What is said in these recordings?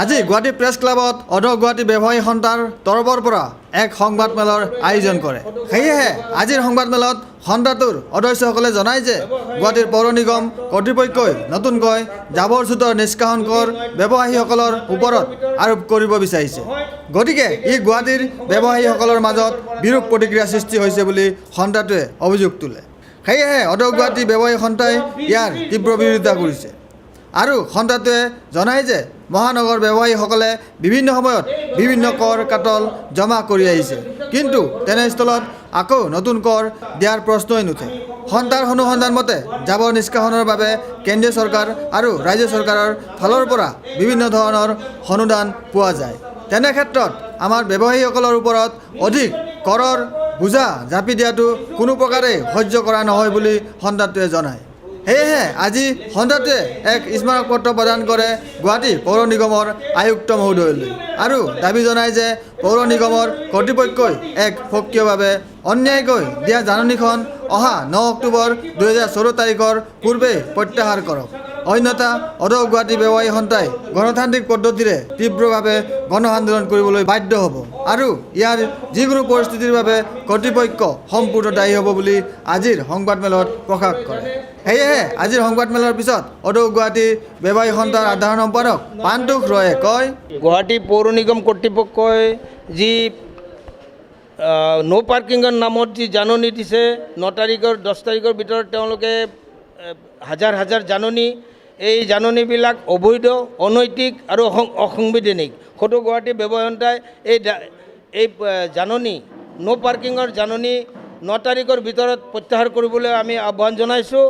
আজি গুৱাহাটী প্ৰেছ ক্লাবত অধ গুৱাহাটী ব্যৱসায়ী সন্থাৰ তৰফৰ পৰা এক সংবাদমেলৰ আয়োজন কৰে। সেয়েহে আজিৰ সংবাদমেলত সন্থাটোৰ সদস্যসকলে জনায় যে গুৱাহাটীৰ পৌৰ নিগম কৰ্তৃপক্ষই নতুনকৈ জাবৰ জোঁথৰ নিষ্কাশন কৰ ব্যৱসায়ীসকলৰ ওপৰত আৰোপ কৰিব বিচাৰিছে। গতিকে ই গুৱাহাটীৰ ব্যৱসায়ীসকলৰ মাজত বিৰূপ প্ৰতিক্ৰিয়া সৃষ্টি হৈছে বুলি সন্থাটোৱে অভিযোগ তোলে। সেয়েহে অধ গুৱাহাটী ব্যৱসায়ী সন্থাই ইয়াৰ তীব্ৰ বিৰোধিতা কৰিছে আৰু সন্থাটোৱে জনায় যে মহানগৰ ব্যৱসায়ীসকলে বিভিন্ন সময়ত বিভিন্ন কৰ কাটল জমা কৰি আহিছে, কিন্তু তেনেস্থলত আকৌ নতুন কৰ দিয়াৰ প্ৰশ্নই নুঠে। সন্থাৰ অনুসন্ধান মতে জাবৰ নিষ্কাশনৰ বাবে কেন্দ্ৰীয় চৰকাৰ আৰু ৰাজ্য চৰকাৰৰ ফালৰ পৰা বিভিন্ন ধৰণৰ অনুদান পোৱা যায়। তেনে ক্ষেত্ৰত আমাৰ ব্যৱসায়ীসকলৰ ওপৰত অধিক কৰৰ বোজা জাপি দিয়াটো কোনো প্ৰকাৰে সহ্য কৰা নহয় বুলি সন্থাটোৱে জনায়। সেয়েহে আজি সন্থাটোৱে এক স্মাৰক পত্ৰ প্ৰদান কৰে গুৱাহাটী পৌৰ নিগমৰ আয়ুক্ত মহোদয়লৈ আৰু দাবী জনায় যে পৌৰ নিগমৰ কৰ্তৃপক্ষই এক সক্ৰিয়ভাৱে অন্যায়কৈ দিয়া জাননীখন অহা 9 অক্টোবৰ 2014 তাৰিখৰ পূৰ্বে প্ৰত্যাহাৰ কৰক। অন্যথা অধ গুৱাহাটী ব্যৱসায়ী সন্থাই গণতান্ত্ৰিক পদ্ধতিৰে তীব্ৰভাৱে গণ আন্দোলন কৰিবলৈ বাধ্য হ'ব আৰু ইয়াৰ যিকোনো পৰিস্থিতিৰ বাবে কৰ্তৃপক্ষ সম্পূৰ্ণ দায়ী হ'ব বুলি আজিৰ সংবাদমেলত প্ৰকাশ কৰে। সেয়েহে আজিৰ সংবাদমেলৰ পিছত অধ গুৱাহাটী ব্যৱসায়ী সন্থাৰ সাধাৰণ সম্পাদক পান্তোষ ৰয়ে কয়, গুৱাহাটী পৌৰ নিগম কৰ্তৃপক্ষই যি নো পাৰ্কিঙৰ নামত যি জাননী দিছে 9 তাৰিখৰ 10 তাৰিখৰ ভিতৰত তেওঁলোকে হাজাৰ হাজাৰ জাননী, এই জাননীবিলাক অবৈধ, অনৈতিক আৰু অসাংবিধানিক। সদৌ গুৱাহাটী ব্যৱসায়ী সন্থাই এই জাননী নো পাৰ্কিঙৰ জাননী 9 তাৰিখৰ ভিতৰত প্ৰত্যাহাৰ কৰিবলৈ আমি আহ্বান জনাইছোঁ।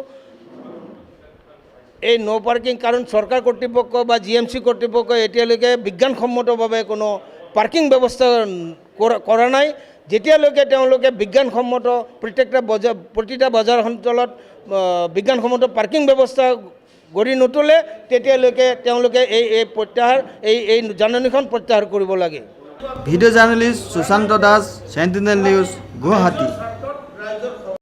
এই নো পাৰ্কিং কাৰণ চৰকাৰ কৰ্তৃপক্ষ বা GMC কৰ্তৃপক্ষই এতিয়ালৈকে বিজ্ঞানসন্মতভাৱে কোনো পাৰ্কিং ব্যৱস্থা কৰা নাই। যেতিয়ালৈকে তেওঁলোকে বিজ্ঞানসন্মত প্ৰতিটা বজাৰ অঞ্চলত বিজ্ঞানসন্মত পাৰ্কিং ব্যৱস্থা গঢ়ি নুতুলে তেতিয়ালৈকে তেওঁলোকে এই জাননীখন প্ৰত্যাহাৰ কৰিব লাগে। Video' journalist Sushanta Das, Sentinel news, Guwahati.